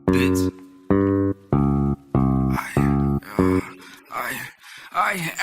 Bitch.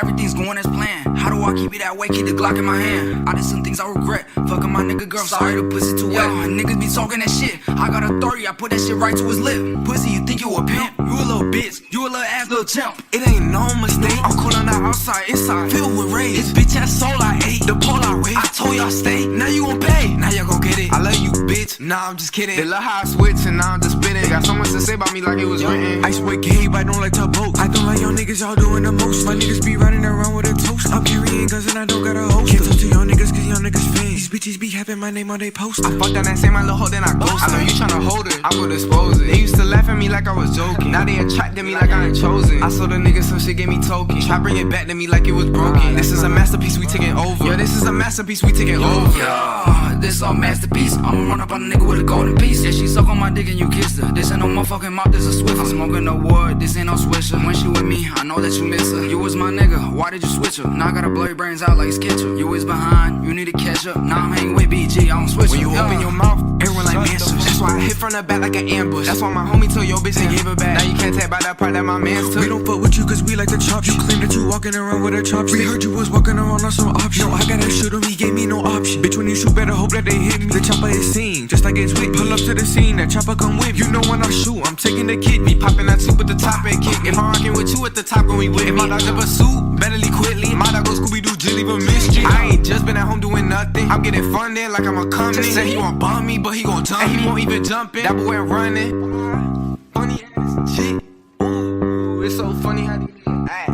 Everything's going as planned. How do I keep it that way? Keep the Glock in my hand. I did some things I regret. Fucking my nigga girl, sorry the pussy too wet. Niggas be talking that shit. I got authority, I put that shit right to his lip. Pussy, you think you a pimp? You a little bitch, you a little ass little chimp. It ain't no mistake. I'm cool on the outside, inside filled with rage. This bitch ass soul I ate, the pole I wait. I told y'all stay, now you gon' pay. Now y'all gon' get it. I love you, bitch. Nah, I'm just kidding. They love how I switch and now I'm just spinning. Got so much to say about me like it was written. Ice with Gabe, I don't like to boat. I don't like y'all niggas, y'all doing the most. My niggas be running around with a toast. I'm carrying guns and I don't got a host. Can't talk to y'all niggas cause y'all niggas fans. These bitches be having my name on they post. I fucked down that same my little hoe, then I ghost. I know you tryna hold it, I will dispose it. They used to laugh at me like I was joking. Now they attracted me like I ain't chosen. I saw the niggas some shit gave me token. Try bring it back to me like it was broken. This is a masterpiece we taking over. Yeah, this is a masterpiece we taking over. Yeah, this all masterpiece. I'ma run up on a nigga with a golden piece. Yeah, she suck on my dick and you kissed her. This ain't no motherfucking mouth, this a Swiffer. I'm smoking no wood, this ain't no swisher. When she with me, I know that you miss her. You was my nigga, why did you switch her? Now I gotta blow your brains out like Skitcher. You was behind, you need to catch up. Now I'm hanging with BG, I don't switch her. When you open your mouth, everyone like Mansers. That's why I hit from the back like an ambush. That's why my homie told your bitch and gave her back. Now you can't tap by that part that my man took. We don't fuck with you cause we like to chop. You claim that you walking around with a chopstick. We heard you was walking around on some option. No, I gotta shoot him, he gave me no option. Bitch, when you shoot, better hope that they hit me. The chopper is seen, just like it's with me. Pull up to the scene, that chopper come with you. You know when I shoot, I'm taking the kid. Me popping that soup at the top and kick. If I'm rocking with you at the top, when we with me. If my dog ever suit, better leave quickly. My dog go Scooby-Doo, Jilly, but mischief. I ain't just been at home doing nothing. I'm getting funded like I'm a company. Just said he won't bump me, but he gon' jump me. He won't even jump in. That boy running. Funny ass shit. Ooh, it's so funny how they act.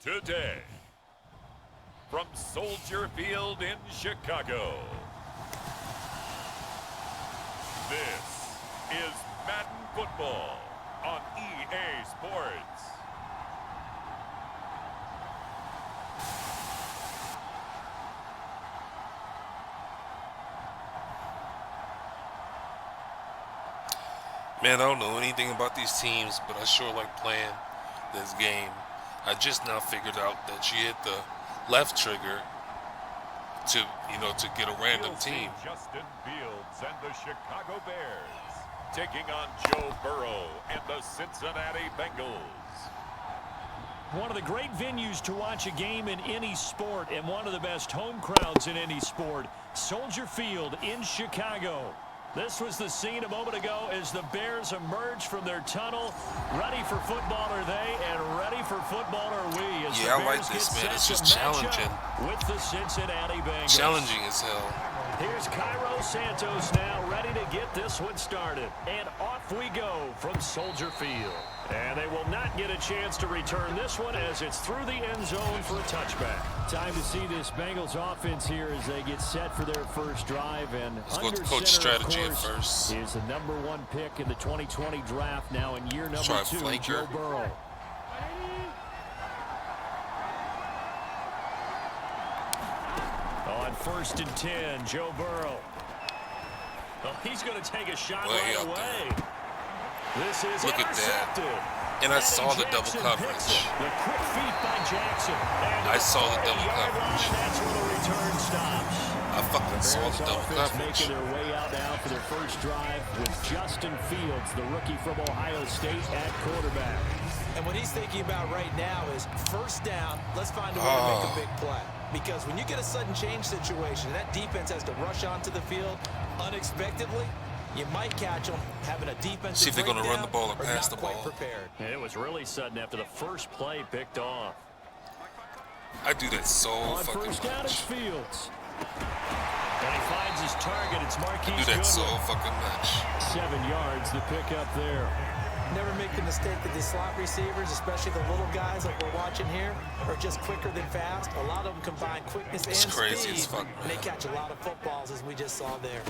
Today, from Soldier Field in Chicago, this is Madden Football on EA Sports. Man, I don't know anything about these teams, but I sure like playing this game. I just now figured out that you hit the left trigger to, to get a random team. Justin Fields and the Chicago Bears taking on Joe Burrow and the Cincinnati Bengals. One of the great venues to watch a game in any sport and one of the best home crowds in any sport, Soldier Field in Chicago. This was the scene a moment ago as the Bears emerged from their tunnel. Ready for football are they, and ready for football are we. As yeah, I like this, man. It's just challenging. With the Cincinnati Bengals. Challenging as hell. Here's Cairo Santos now ready to get this one started. And off we go from Soldier Field. And they will not get a chance to return this one as it's through the end zone for a touchback. Time to see this Bengals offense here as they get set for their first drive. And let's go with the coach strategy at first. Is the #1 pick in the 2020 draft, now in year number 2, Joe Burrow. On 1st and 10, Joe Burrow. Well, he's going to take a shot right away. This is look at that. And I saw the double coverage. The quick feet by Jackson. I saw the double coverage. That's where the return stops. I fucking saw the double coverage. Making their way out now for their first drive with Justin Fields, the rookie from Ohio State, at quarterback. And what he's thinking about right now is first down, let's find a way to make a big play. Because when you get a sudden change situation, that defense has to rush onto the field unexpectedly. You might catch them having a defensive see if they're going to run the ball or pass the ball. Prepared. And it was really sudden after the first play picked off. I do that so fucking much. On first down, it's Fields. And he finds his target. It's Marquise I do that so fucking much. 7 yards, the pickup there. Never make the mistake that the slot receivers, especially the little guys like we're watching here, are just quicker than fast. A lot of them combine quickness and crazy speed, as fuck, and they catch a lot of footballs, as we just saw there.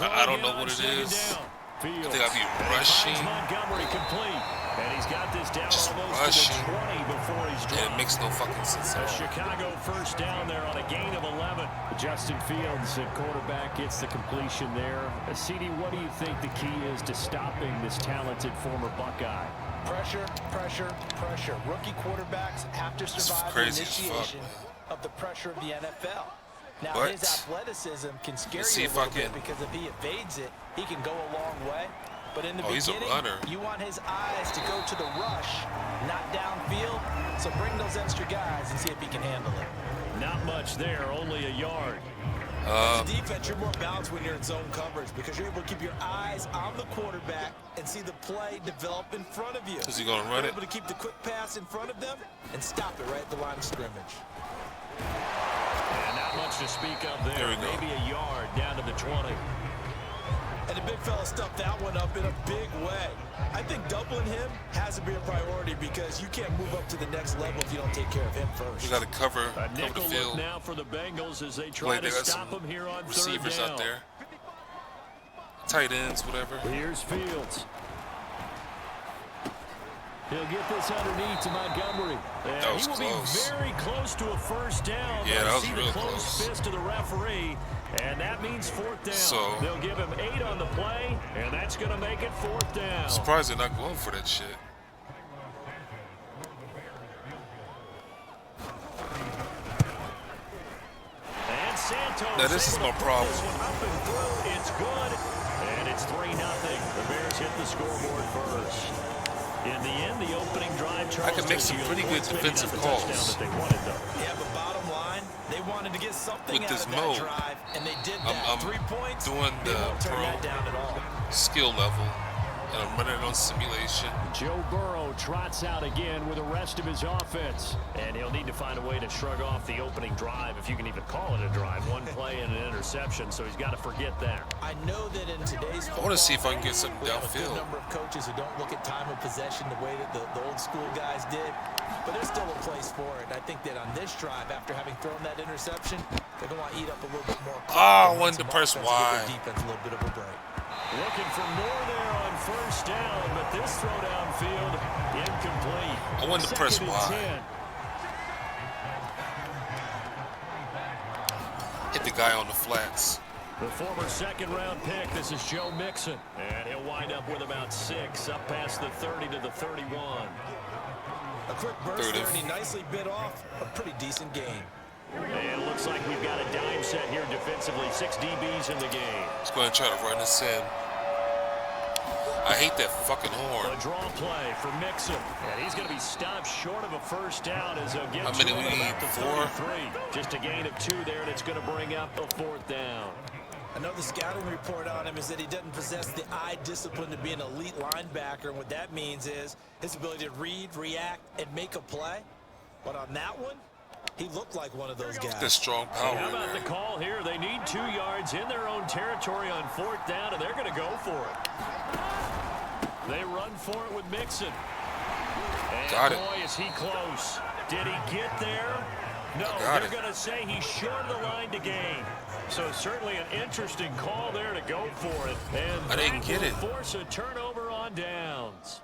I don't know what it is. Fields. I think I'll be rushing. Montgomery complete. And he's got this down Just almost rushing. to the 20 before he's dropped. And it makes no fucking sense A at all. Chicago first down there on a gain of 11. Justin Fields at quarterback gets the completion there. CD, what do you think the key is to stopping this talented former Buckeye? Pressure, pressure, pressure. Rookie quarterbacks have to survive the crazy as fuck, initiation man. of the pressure of the NFL. Now, But his athleticism can scare let's see you a if I little bit can- because if he evades it, he can go a long way. But in the Oh, he's a beginning, runner. you want his eyes to go to the rush, not downfield. So bring those extra guys and see if he can handle it. Not much there, only a yard. As a defense, you're more balanced when you're in zone coverage because you're able to keep your eyes on the quarterback and see the play develop in front of you. Is he gonna run You're it? able to keep the quick pass in front of them and stop it right at the line of scrimmage. And not much to speak of there. There we go. Maybe a yard down to the 20. And the big fella stuffed that one up in a big way. I think doubling him has to be a priority because you can't move up to the next level if you don't take care of him first. You got to cover A the nickel look field. now for the Bengals as they try Like to they got stop some him here on receivers third down. out there. Tight ends, whatever. Here's Fields. He'll get this underneath to Montgomery. And That was he will close. be very close to a first down. Yeah, I that was see real the closed close. fist to the referee, and that means fourth down. So- They'll give him 8 on the play, and that's going to make it fourth down. Surprised they're not going for that shit. And Santos. Now, this is able my to put problem. this one up and through. It's good, and it's 3-0. The Bears hit the scoreboard first. In the end, the opening drive. I can make some pretty good defensive calls. That they wanted, though. Yeah, but bottom line, they wanted to get something With out this of that mode, drive, and they did that. I'm 3 points, doing they the won't turn pro that down at all. skill level, and I'm running on simulation. Joe Burrow trots out again with the rest of his offense. And he'll need to find a way to shrug off the opening drive, if you can even call it a drive. One play and an interception, so he's got to forget that. I know that in today's I want to see if I can get something we have a good downfield. number of coaches who don't look at time of possession the way that the old school guys did. But there's still a place for it. And I think that on this drive, after having thrown that interception, they're going to want to eat up a little bit more. Ah, I wanted to press Give Y. their defense a little bit of a break. Looking for more there on first down, but this throw downfield incomplete. I wanted to press Second and Y. 10. Hit the guy on the flats. The former second-round pick, this is Joe Mixon. And he'll wind up with about 6, up past the 30 to the 31. A quick burst there, and he nicely bit off a pretty decent game. And it looks like we've got a dime set here defensively. 6 DBs in the game. He's going to try to run this in. I hate that fucking horn. A draw play for Mixon. And he's going to be stopped short of a first down as he'll get How to many him we at need? about the 4? 33. Just a gain of 2 there, and it's going to bring up a fourth down. I know the scouting report on him is that he doesn't possess the eye discipline to be an elite linebacker. And what that means is his ability to read, react, and make a play. But on that one, he looked like one of those guys. The strong power How in about the there. call here? They need 2 yards in their own territory on fourth down, and they're going to go for it. They run for it with Mixon. And Got it. boy, is he close. Did he get there? No, got they're it. going to say he's short of the line to gain. So certainly an interesting call there to go for it. And I didn't get it. force a turnover on downs.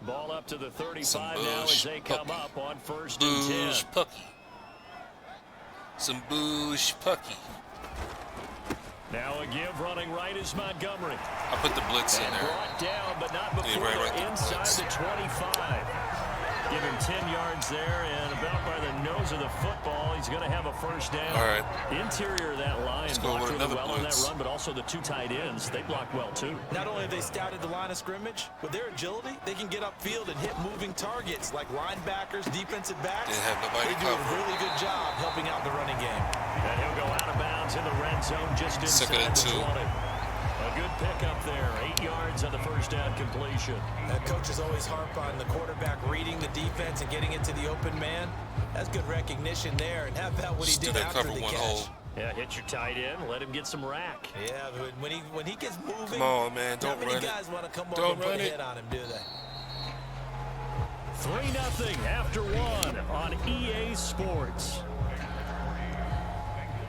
Ball up to the 35 now as they come puppy. up on first and 10. Boosh pucky. Some boosh pucky. Now a give running right is Montgomery. I put the blitz in And there. brought down, but not before right they're the inside blitz. the 25. Give him 10 yards there, and about by the nose of the football, he's going to have a first down. All right. Interior of that line Let's go blocked with really another well on that blitz. run, but also the 2 tight ends. They blocked well, too. Not only have they scouted the line of scrimmage, with their agility, they can get upfield and hit moving targets like linebackers, defensive backs. Didn't have nobody They do a covered. really good job helping out the running game. And he'll go out of bounds in the red zone just Second inside and the 2. 20. A good pickup there. 8 yards on the first down completion. Coaches always harp on the quarterback reading the defense and getting it to the open man. That's good recognition there. And how about what he Just do did that after cover the one catch? hole. Yeah, hit your tight end. Let him get some rack. Yeah, but when he gets moving, Come on, man. Don't not many run it. guys want to come over Don't and put run a it. hit on him, do they? 3-0 after 1 on EA Sports.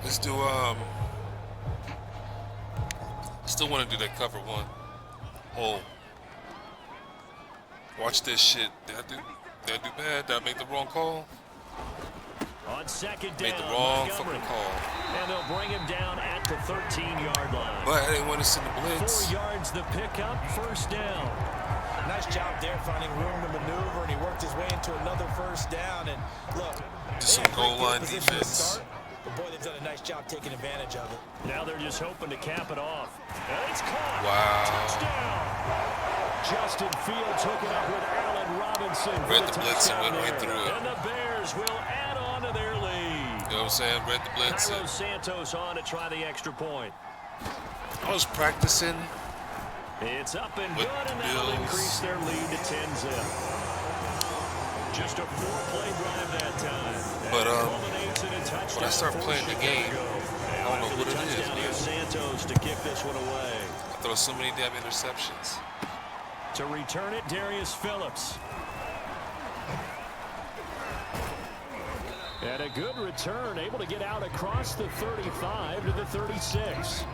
Let's do still want to do that cover one. Oh, watch this shit. Did I do bad? Did I make the wrong call? On second down, Made the wrong Montgomery. fucking call. And they'll bring him down at the 13-yard line. But I didn't want to send the blitz. 4 yards the pickup, first down. Nice job there finding room to maneuver, and he worked his way into another first down. And look, Just they some had goal great line field position to defense. start, but boy, they've done a nice job taking advantage of it. Now they're just hoping to cap it off. And it's caught. Wow. Touchdown. Justin Fields hooking up with Allen Robinson. Read the blitz and went touchdown right there. through it. And the Bears will add on to their lead. You know what I'm saying? Read the blitz. Carlos Santos on to try the extra point. I was practicing. It's up and With good, and the that'll Bills. increase their lead to 10-zip. Just a 4-play drive that time. But, And culminates in a touchdown when I start for playing the game, Chicago. I don't know After what the it is, touchdown, man. here's Santos to kick this one away. I throw so many damn interceptions. To return it, Darius Phillips. And a good return, able to get out across the 35 to the 36.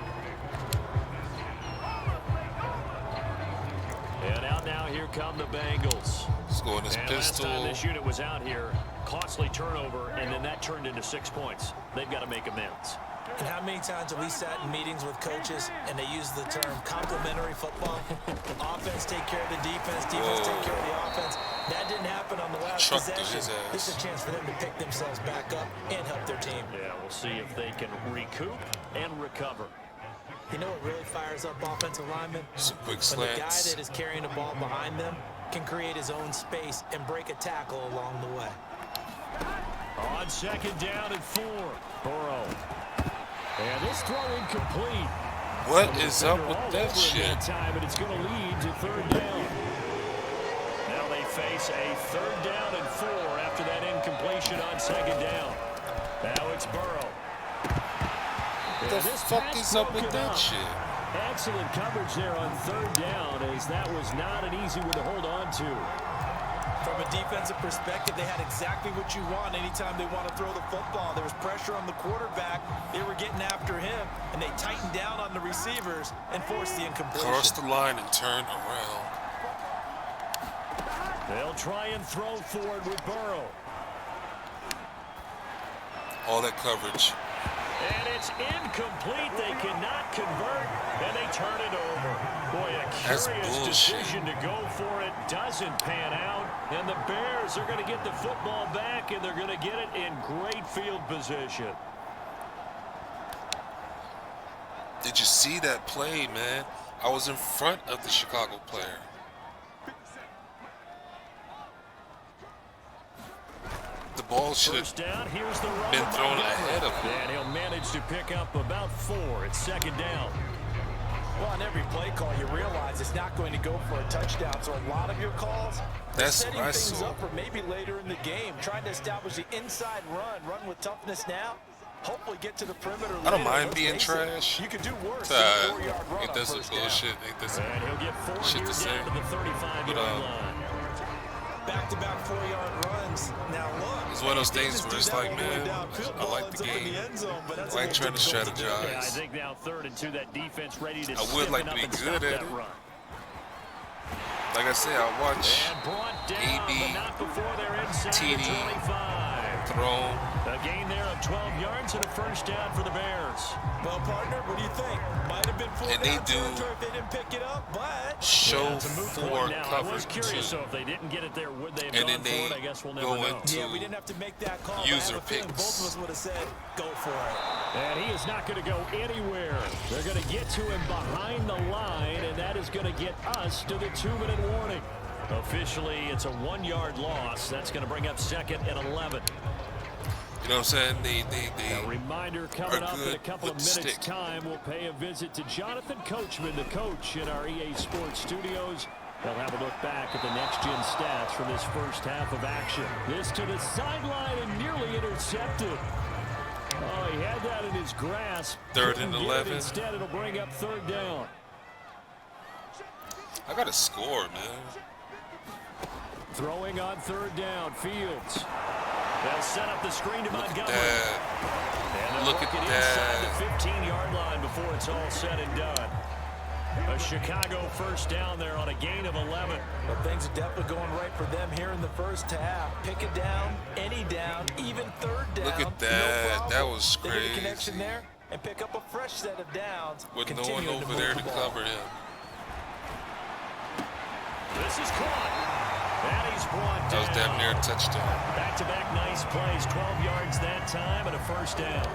And out now, here come the Bengals. Scoring his And last pistol. time this unit was out here, costly turnover, and then that turned into 6 points. They've got to make amends. And how many times have we sat in meetings with coaches and they use the term complementary football? Offense take care of the defense, defense take care of the offense. That didn't happen on the last Truck through possession. his ass. This is a chance for them to pick themselves back up and help their team. Yeah, we'll see if they can recoup and recover. You know what really fires up offensive linemen? Some quick When the guy slants. that is carrying the ball behind them can create his own space and break a tackle along the way. On second down and 4, Burrow. And this throw incomplete. What is up Defender with all that over it shit? that time, and it's going to lead to 3rd down. Now they face a 3rd down and 4 after that incompletion on second down. Now it's Burrow. What the fuck is up with that shit? Excellent coverage there on 3rd down, as that was not an easy one to hold on to. From a defensive perspective, they had exactly what you want anytime they want to throw the football. There was pressure on the quarterback. They were getting after him, and they tightened down on the receivers and forced the incompletion. Cross the line and turn around. They'll try and throw forward with Burrow. All that coverage. And it's incomplete. They cannot convert, and they turn it over. Boy, a That's curious bullshit. decision to go for it. Doesn't pan out, and the Bears are going to get the football back, and they're going to get it in great field position. Did you see that play, man? I was in front of the Chicago player. The ball should First have down, here's the run. been thrown ahead of him. And he'll manage to pick up about 4. It's second down. Well, on every play call, you realize it's not going to go for a touchdown. So a lot of your calls, they're That's setting what I things saw. up for maybe later in the game, trying to establish the inside run with toughness now. Hopefully get to the perimeter later. I don't mind Let's being face it, trash. You could do worse than a 4-yard run Ain't on that some first down. bullshit? Ain't that some And he'll get 4 shit here to say? down to the 35-yard line. Back-to-back 4-yard runs. Now look. It's one of those he did things just where do it's that like, all the way man, downfield. I Ball like ends the up in game. end zone, but that's I a like trying to little difficult do. strategize. Yeah, I think now 3rd and 2, that defense ready to I would like stiffen to be up and good stop at that it. run. Like I said, I watch And brought down, AB, but not before they're inside TD, the 25. thrown. A gain there of 12 yards and a first down for the Bears. Well, partner, what do you think? Might have been fourth And they down do territory if they didn't pick it up, but Show Yeah, it's a moot for point now. I cover was curious, two. so if they didn't get it there, would they have And gone then they for it? I guess we'll never go know. into yeah, we didn't have to make that call. But I user have a feeling picks. both of us would have said, go for it. And he is not going to go anywhere. They're going to get to him behind the line, and that is going to get us to the 2-minute warning. Officially, it's a 1-yard loss. That's going to bring up 2nd and 11. You know what I'm saying? A reminder coming are up in a good couple of with minutes' stick. time. We'll pay a visit to Jonathan Coachman, the coach in our EA Sports studios. They'll have a look back at the next-gen stats from this first half of action. This to the sideline and nearly intercepted. Oh, he had that in his grasp. 3rd Couldn't and get it. 11. Instead, it'll bring up 3rd down. I got to score, man. Throwing on 3rd down, Fields. They'll set up the screen to Look at Montgomery. that. And they'll Look at Inside that. the 15-yard line before it's all said and done. A Chicago first down there on a gain of 11. Well, things are definitely going right for them here in the first half. Pick a down, any down, even third down. Look at that. No problem. That was They get a connection crazy. there and pick up a fresh set of downs. With no one continuing over move there the to ball. cover him. This is caught. And he's brought That was down. damn near a touchdown. Back-to-back nice plays. 12 yards that time and a first down.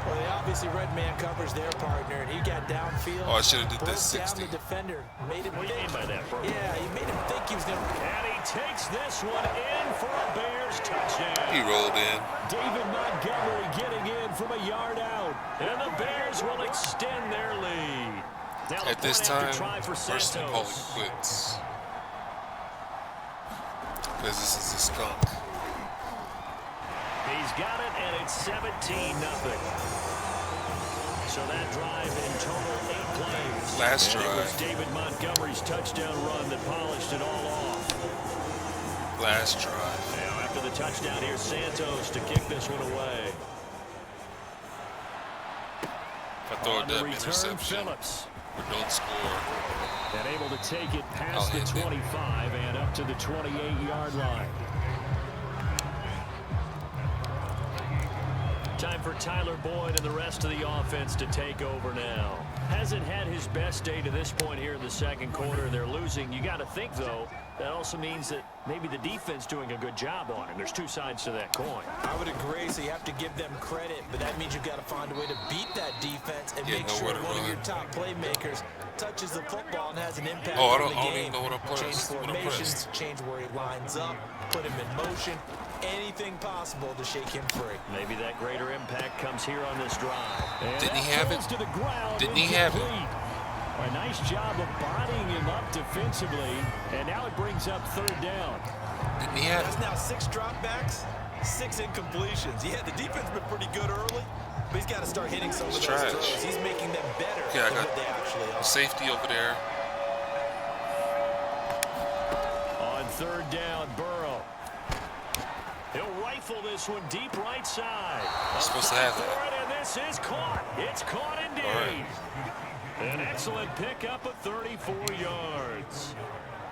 Well, they obviously read man coverage their partner, and he got downfield. Oh, I should have did broke that 60. down the defender, made him What do you think. mean by that, bro? Yeah, he made him think he was going to. And he takes this one in for a Bears touchdown. He rolled in. David Montgomery getting in from a yard out. And the Bears will extend their lead. Now the At this point after time, try for personally calling Santos. quits. Because this is a skunk. He's got it, and it's 17-0. So that drive in total 8 plays. Last And it was drive. David Montgomery's touchdown run that polished it all off. Last drive. Now after the touchdown, here's Santos to kick this one away. If I throw On a the dumb return, interception Phillips. or don't score, And able to take it I'll past the hit it. 25 and up to the 28-yard line. Time for Tyler Boyd and the rest of the offense to take over now. Hasn't had his best day to this point here in the second quarter. They're losing. You got to think, though, that also means that maybe the defense doing a good job on him. There's two sides to that coin. I would agree, so you have to give them credit, but that means you've got to find a way to beat that defense and Yeah, make know sure where to one of run. your top playmakers touches the football and has an impact Oh, I on don't- the I don't game. even know what I'm Change pressed- what I'm formations, pressed. change where he lines up, put him in motion, anything possible to shake him free. Maybe that greater impact comes here on this drive. And Didn't he that have it? falls to the ground. Didn't he have it? Incomplete. A nice job of bodying him up defensively, and now it brings up third down. didn't he have That's it? now 6 dropbacks, 6 incompletions. Yeah, the defense has been pretty good early, but he's got to start hitting some of those trash. throws. He's making them better Okay, I than got what they actually are. Safety over there. On third down, Burrow. He'll rifle this one deep right side. You're supposed to have that. For it, and this is caught. It's caught indeed. All right. An excellent pickup of 34 yards.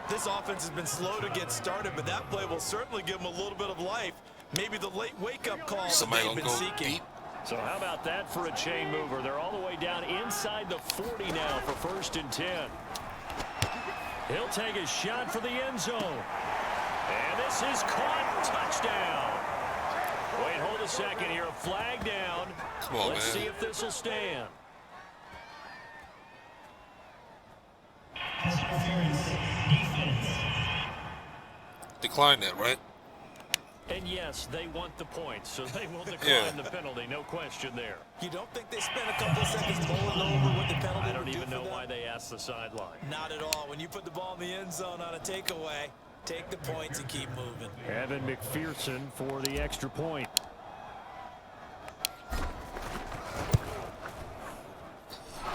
This offense has been slow to get started, but that play will certainly give them a little bit of life. Maybe the late wake-up call that Somebody they've gonna been go seeking. deep. So how about that for a chain mover? They're all the way down inside the 40 now for 1st and 10. He'll take a shot for the end zone. And this is caught. Touchdown. Wait, hold a second here. A flag down. Come on, Let's man. see if this will stand. Decline that, right? And yes, they want the points, so they will decline Yeah. the penalty. No question there. You don't think they spent a couple of seconds mulling over what the penalty I don't would do even for know them? why they asked the sideline. Not at all. When you put the ball in the end zone on a takeaway, take the points and keep moving. Evan McPherson for the extra point.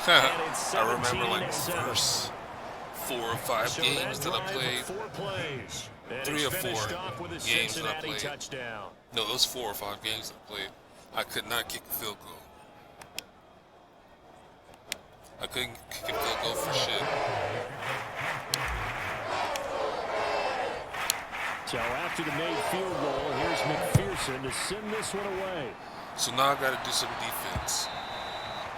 I remember like the 17-7. first 4 or 5 So games that I drive played. of 4 plays. And 3 it's or 4 finished off with a games that I Cincinnati played. touchdown. No, it was 4 or 5 games that I played. I could not kick a field goal. I couldn't kick a field goal for shit. So after the made field goal, here's McPherson to send this one away. So now I got to do some defense.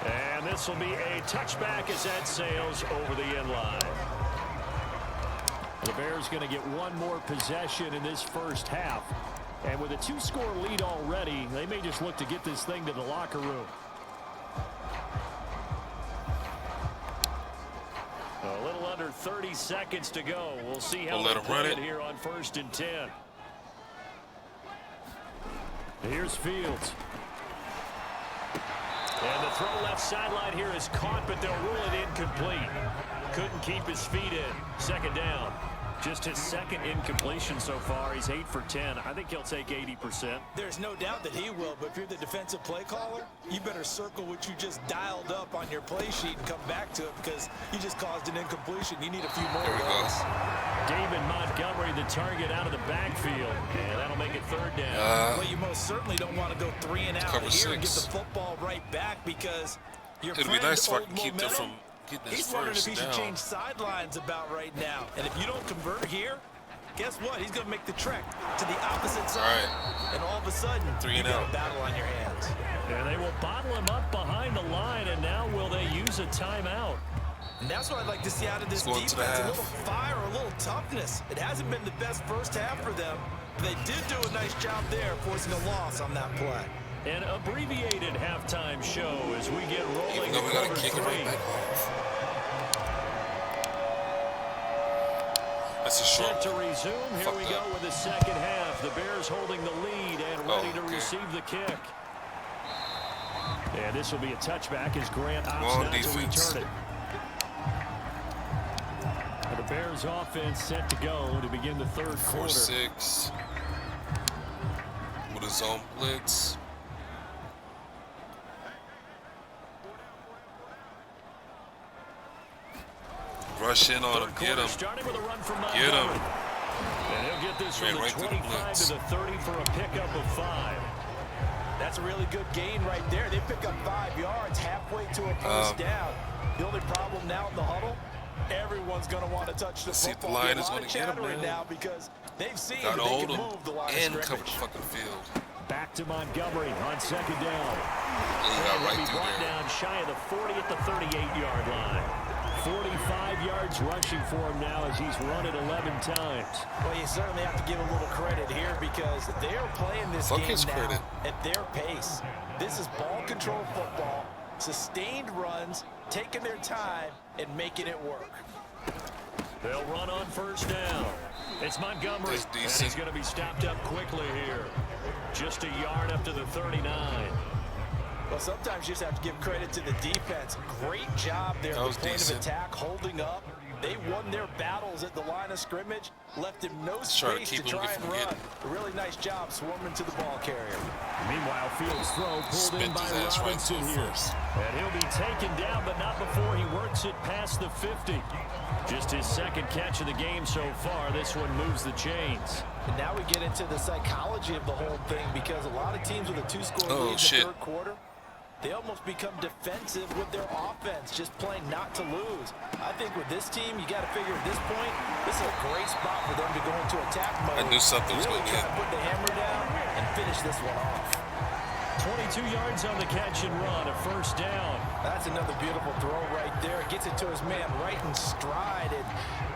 And this will be a touchback as that sails over the end line. The Bears going to get one more possession in this first half. And with a 2-score lead already, they may just look to get this thing to the locker room. A little under 30 seconds to go. We'll see how We'll let they him run play it. here on 1st and 10. Here's Fields. And the throw left sideline here is caught, but they'll rule it incomplete. Couldn't keep his feet in. 2nd down. Just his second incompletion so far. He's 8 for 10. I think he'll take 80%. There's no doubt that he will, but if you're the defensive play caller, you better circle what you just dialed up on your play sheet and come back to it because you just caused an incompletion. You need a few more of those. David Montgomery, the target out of the backfield. And that'll make it third down. Well, you most certainly don't want to go 3 and out here and get the football right back because your It'd be nice if I could keep them from getting this he's wondering if he should down. change sidelines about right now. And if you don't convert here, guess what? He's going to make the trek to the opposite side. All right. And all of a sudden, 3 and you got out. a battle on your hands. And they will bottle him up behind the line, and now will they use a timeout? And that's what I'd like to see out of this defense. A little fire, a little toughness. It hasn't been the best first half for them. They did do a nice job there, forcing a loss on that play. An abbreviated halftime show as we get rolling. Even though we got to kick it right back off. That's a short. Set to resume. Here we go with the second half. The Bears holding the lead and ready to receive the kick. And this will be a touchback as Grant opts not to return it. The Bears offense set to go to begin the third quarter. 4-6 with a zone blitz. Rush in on him, get him. Get him. And he'll get this from the 25 to the 30 for a pickup of 5. That's a really good gain right there. They pick up 5 yards halfway to a first down. The only problem now in the huddle, everyone's going to want to touch the football. The line is going to get him, man. Now because they've seen that they can move the line and cover the fucking field. Back to Montgomery on second down. Got right through brought there. down shy of the 40 at the 38-yard line. 45 yards rushing for him now as he's run it 11 times. Well, you certainly have to give a little credit here because they're playing this game now at their pace. This is ball control football, sustained runs, taking their time, and making it work. They'll run on first down. It's Montgomery, and he's going to be stopped up quickly here. Just a yard up to the 39. Well, sometimes you just have to give credit to the defense. Great job there at the point of attack, holding up. They won their battles at the line of scrimmage, left him no space to try and run. A really nice job swarming to the ball carrier. Meanwhile, Fields' throw pulled in by Robinson here. And he'll be taken down, but not before he works it past the 50. Just his second catch of the game so far. This one moves the chains. And now we get into the psychology of the whole thing because a lot of teams with a 2-score lead in the third quarter, they almost become defensive with their offense, just playing not to lose. I think with this team, you got to figure at this point, this is a great spot for them to go into attack mode. I knew something was really going to happen. Put the hammer down and finish this one off. 22 yards on the catch and run, a first down. That's another beautiful throw right there. It gets it to his man right in stride. And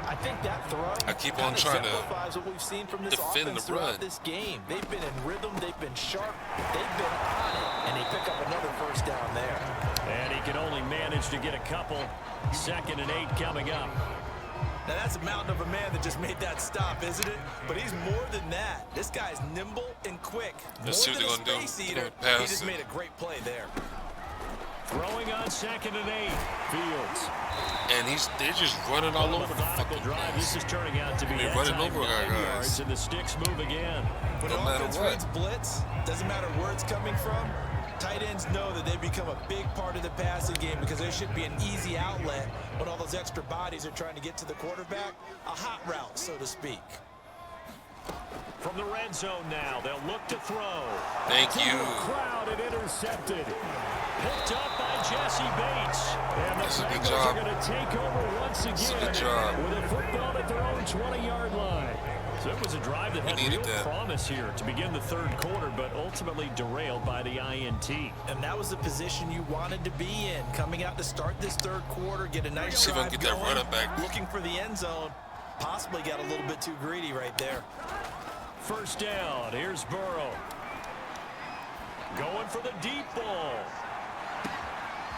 I think that throw I keep on trying to what we've seen from this defend offense the run. throughout this game. They've been in rhythm, they've been sharp, they've been on it, and they pick up another first down there. And he can only manage to get a couple. 2nd and 8 coming up. Now that's a mountain of a man that just made that stop, isn't it? But he's more than that. This guy's nimble and quick. Let's see what they're going to do. He just made a great play there. Throwing on 2nd and 8. Fields. And they're just running all over the fucking drive. This is turning out to be they're running over our guys. And the sticks move again. When offense runs blitz, doesn't matter where it's coming from. Tight ends know that they become a big part of the passing game because there should be an easy outlet when all those extra bodies are trying to get to the quarterback. A hot route, so to speak. From the red zone now, they'll look to throw. Thank you. Crowd and intercepted. Picked up by Jesse Bates. And the Bengals are going to take over once again with a football at their own 20-yard line. So it was a drive that had real promise here to begin the third quarter, but ultimately derailed by the INT. And that was the position you wanted to be in, coming out to start this third quarter, get a nice drive going, that running back. Looking for the end zone. Possibly got a little bit too greedy right there. First down, here's Burrow. Going for the deep ball.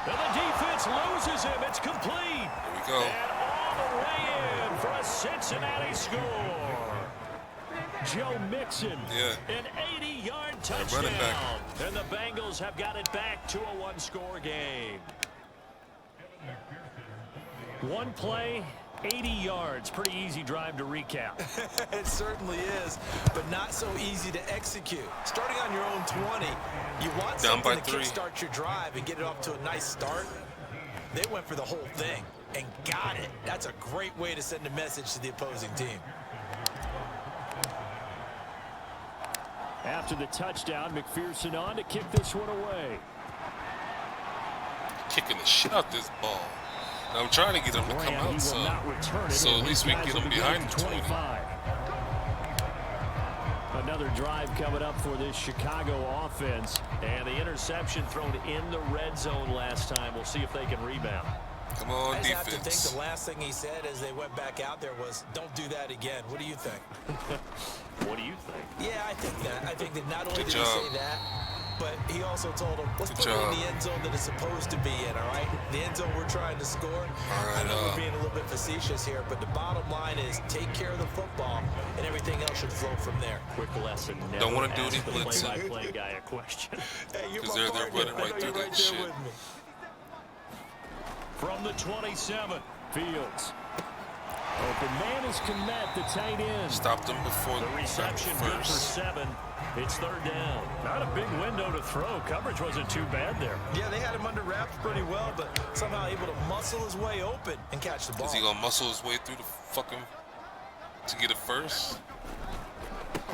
And the defense loses him. It's complete. There we go. And all the way in for a Cincinnati score. Joe Mixon, an 80-yard touchdown. And the Bengals have got it back to a one-score game. One play, 80 yards. Pretty easy drive to recap. It certainly is, but not so easy to execute. Starting on your own 20, you want something to kickstart your drive and get it off to a nice start. They went for the whole thing and got it. That's a great way to send a message to the opposing team. After the touchdown, McPherson on to kick this one away. Kicking the shit out this ball. And I'm trying to get him to come out some, so at least we can get him behind the 20. Another drive coming up for this Chicago offense. And the interception thrown in the red zone last time. We'll see if they can rebound. Come on, I defense. have to think the last thing he said as they went back out there was, don't do that again. What do you think? What do you think? Yeah, I think that. I think that not only did he say that, but he also told him, let's put it in the end zone that it's supposed to be in, all right? The end zone we're trying to score. I know we're being a little bit facetious here, but the bottom line is take care of the football, and everything else should flow from there. Quick lesson. Don't want to do any blitzing. Play-by-play guy a question. Because they're running right through that shit. From the 27, Fields. Open man is Komet, the tight end. Stopped them before the reception good for 7. It's third down. Not a big window to throw. Coverage wasn't too bad there. Yeah, they had him under wraps pretty well, but somehow able to muscle his way open and catch the ball. Is he going to muscle his way through the fucking to get it first?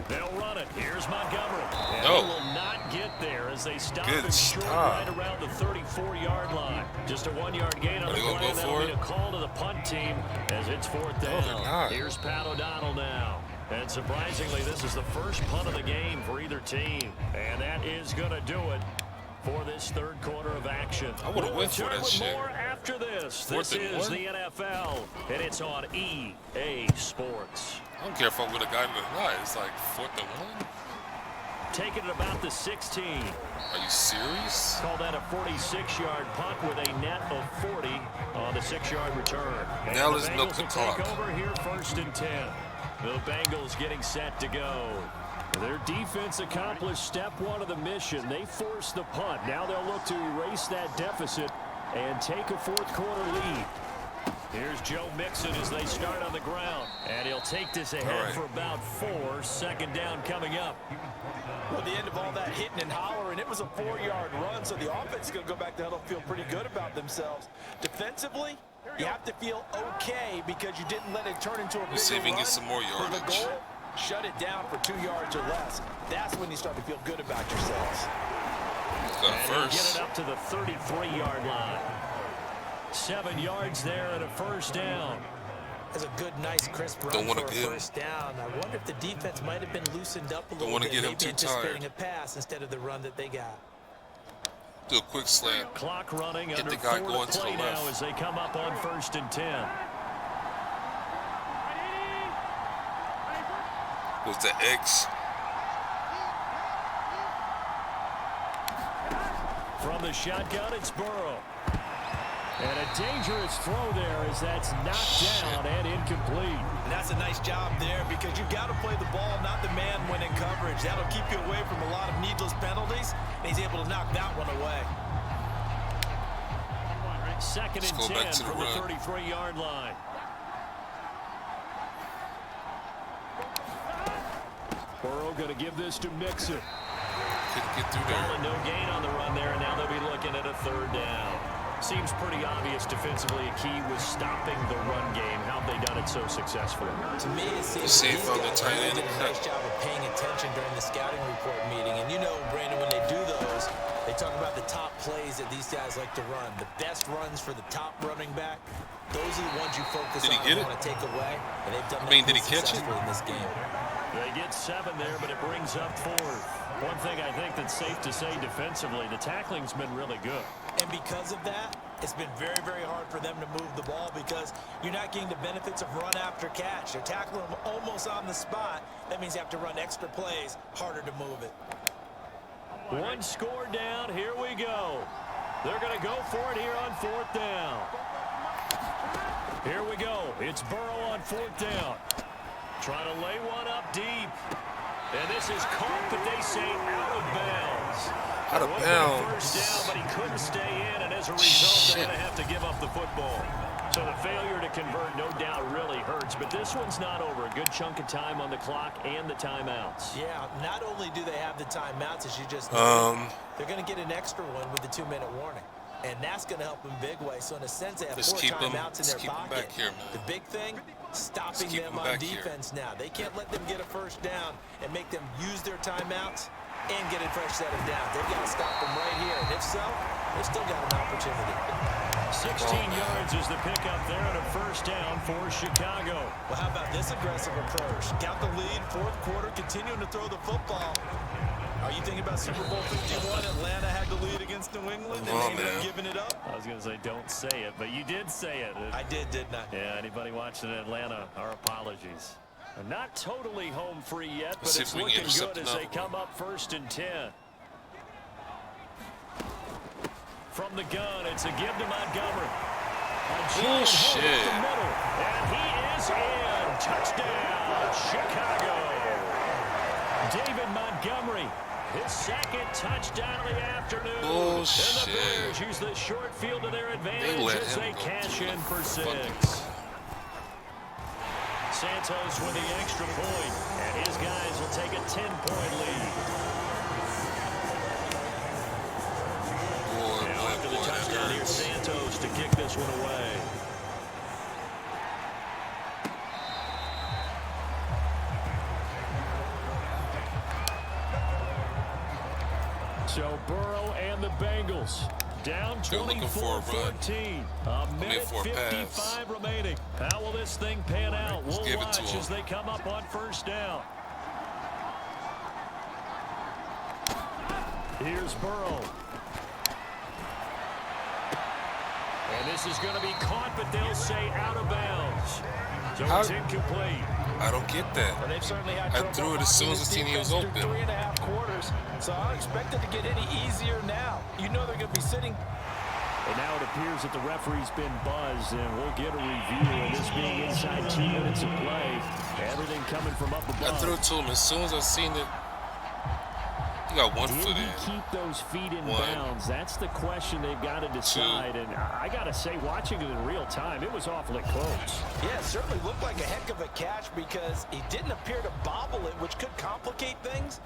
They'll run it. Here's Montgomery. And no. They will not get there as they stop it short right around the 34-yard line. Just a 1-yard gain on the play. That'll be a call to the punt team as it's fourth down. Here's Pat O'Donnell now. And surprisingly, this is the first punt of the game for either team. And that is going to do it for this third quarter of action. I would have went for that shit. More after this. This is the NFL, and it's on EA Sports. I don't care if I'm with a guy or not. It's like 4th and 1. Taking it about the 16. Are you serious? Call that a 46-yard punt with a net of 40 on the 6-yard return. And now let's milk the clock. Take over here, 1st and 10. The Bengals getting set to go. Their defense accomplished step 1 of the mission. They forced the punt. Now they'll look to erase that deficit and take a 4th quarter lead. Here's Joe Mixon as they start on the ground. And he'll take this ahead for about 4. 2nd down coming up. Well, the end of all that hitting and hollering, it was a 4-yard run, so the offense is going to go back to huddle, feel pretty good about themselves. Defensively, you have to feel okay because you didn't let it turn into a bigger Let's see if we can get some more run. yardage. For the goal, shut it down for 2 yards or less. That's when you start to feel good about yourselves. And get it up to the 33-yard line. 7 yards there and a 1st down. That's a good, nice, crisp run for a 1st down. I wonder if the defense might have been loosened up a little bit. Maybe anticipating a pass instead of the run that they got. Do a quick slant. Clock running Hit under the guy 4 going to play to the left. now as they come up on 1st and 10. Was the X? From the shotgun, it's Burrow. And a dangerous throw there as that's knocked down and incomplete. And that's a nice job there because you've got to play the ball, not the man when in coverage. That'll keep you away from a lot of needless penalties, and he's able to knock that one away. 2nd and 10 from the 33-yard line. Burrow going to give this to Mixon. Couldn't get through there. No gain on the run there, and now they'll be looking at a 3rd down. Seems pretty obvious defensively a key was stopping the run game. How have they done it so successfully? To me, it seems these guys did a nice job of paying attention during the scouting report meeting. And you know, Brandon, when they do those, they talk about the top plays that these guys like to run. The best runs for the top running back. Those are the ones you focus on and want to take away. And they've done that did he catch it? in this game. They get 7 there, but it brings up 4th. One thing I think that's safe to say defensively, the tackling's been really good. And because of that, it's been very, very hard for them to move the ball because you're not getting the benefits of run after catch. They're tackling them almost on the spot. That means you have to run extra plays, harder to move it. 1 score down. Here we go. They're going to go for it here on 4th down. Here we go. It's Burrow on 4th down. Trying to lay one up deep. And this is caught, but they say out of bounds. Out of bounds. First down, but he couldn't stay in, and as a result, they're going to have to give up the football. So the failure to convert, no doubt, really hurts. But this one's not over. A good chunk of time on the clock and the timeouts. Yeah, not only do they have the timeouts, as you just noted, they're going to get an extra one with the 2-minute warning. And that's going to help them big way. So in a sense, they have 4 timeouts in their pocket. Back here, man. The big thing, stopping them on defense now. They can't let them get a first down and make them use their timeouts and get a fresh set of downs. They've got to stop them right here. And if so, they've still got an opportunity. 16 yards is the pickup there and a first down for Chicago. Well, how about this aggressive approach? Got the lead, fourth quarter, continuing to throw the football. Are you thinking about Super Bowl 51? Atlanta had the lead against New England and they ended up giving it up? I was going to say don't say it, but you did say it. I didn't I? Yeah, anybody watching Atlanta, our apologies. Not totally home free yet, but it's looking good as they come up 1st and 10. From the gun, it's a give to Montgomery. Oh, shit. The middle, and he is in. Touchdown, Chicago. David Montgomery, his 2nd touchdown of the afternoon. Bullshit. And the Bears use the short field to their advantage as they cash in for 6. Santos with the extra point, and his guys will take a 10-point lead. After the touchdown here, Santos to kick this one away. So Burrow and the Bengals down 24-14. A minute 55 remaining. How will this thing pan out? We'll watch as they come up on first down. Here's Burrow. And this is going to be caught, but they'll say out of bounds. So it's incomplete. I don't get that. Well, they've certainly had I threw it as soon as I seen he was open. 3.5 quarters, so I don't expect it to get any easier now. You know they're going to be sitting. And now it appears that the referee's been buzzed, and we'll get a review of this being inside 2 minutes of play. Everything coming from up above. I threw it to him as soon as I seen it. He got 1 foot in. Did he keep those feet in bounds? That's the question they've got to decide. 2. And I got to say, watching it in real time, it was awfully close. Yeah, it certainly looked like a heck of a catch because he didn't appear to bobble it, which could complicate things.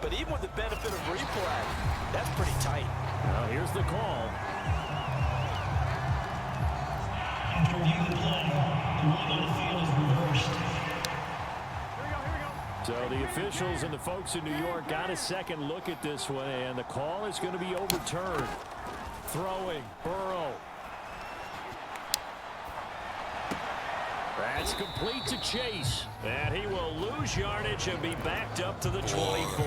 But even with the benefit of replay, that's pretty tight. Well, here's the call. After review the play, the rule on the field is reversed. So the officials and the folks in New York got a second look at this one, and the call is going to be overturned. Throwing, Burrow. That's complete to Chase. And he will lose yardage and be backed up to the 24.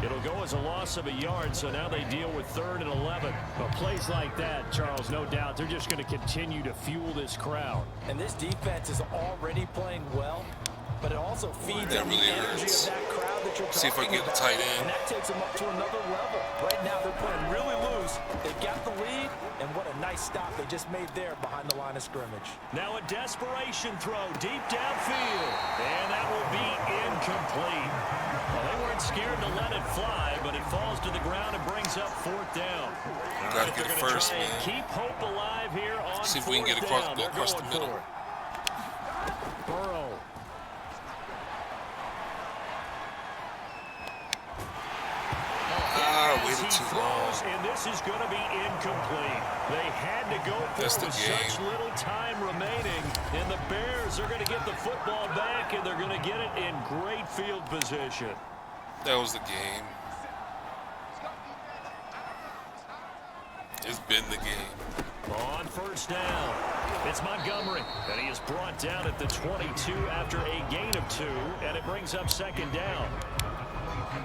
It'll go as a loss of a yard, so now they deal with 3rd and 11. But plays like that, Charles, no doubt, they're just going to continue to fuel this crowd. And this defense is already playing well, but it also feeds on the energy of that crowd that you're talking about. See if I can get a tight end. And that takes them up to another level. Right now, they're playing really loose. They've got the lead, and what a nice stop they just made there behind the line of scrimmage. Now a desperation throw deep downfield, and that will be incomplete. Well, they weren't scared to let it fly, but it falls to the ground and brings up 4th down. Got to get it first, man. Keep hope alive here on 4th down. See if we can get across the middle. Burrow. Waited too long. And this is going to be incomplete. They had to go for it with such little time remaining. And the Bears are going to get the football back, and they're going to get it in great field position. That was the game. It's been the game. On first down, it's Montgomery, and he is brought down at the 22 after a gain of 2, and it brings up 2nd down.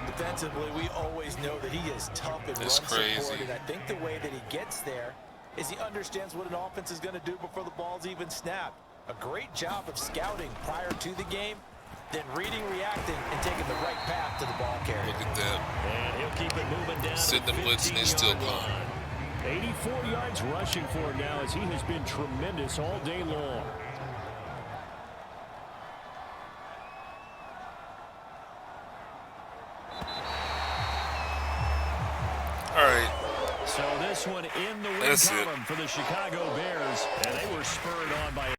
Defensively, we always know that he is tough and run support, and I think the way that he gets there is he understands what an offense is going to do before the ball's even snapped. A great job of scouting prior to the game, then reading, reacting, and taking the right path to the ball carrier. Look at that. And he'll keep it moving down. Sitting the blitz and they still gone. 84 yards rushing for him now as he has been tremendous all day long. this one in the win That's it. column for the Chicago Bears, and they were spurred on by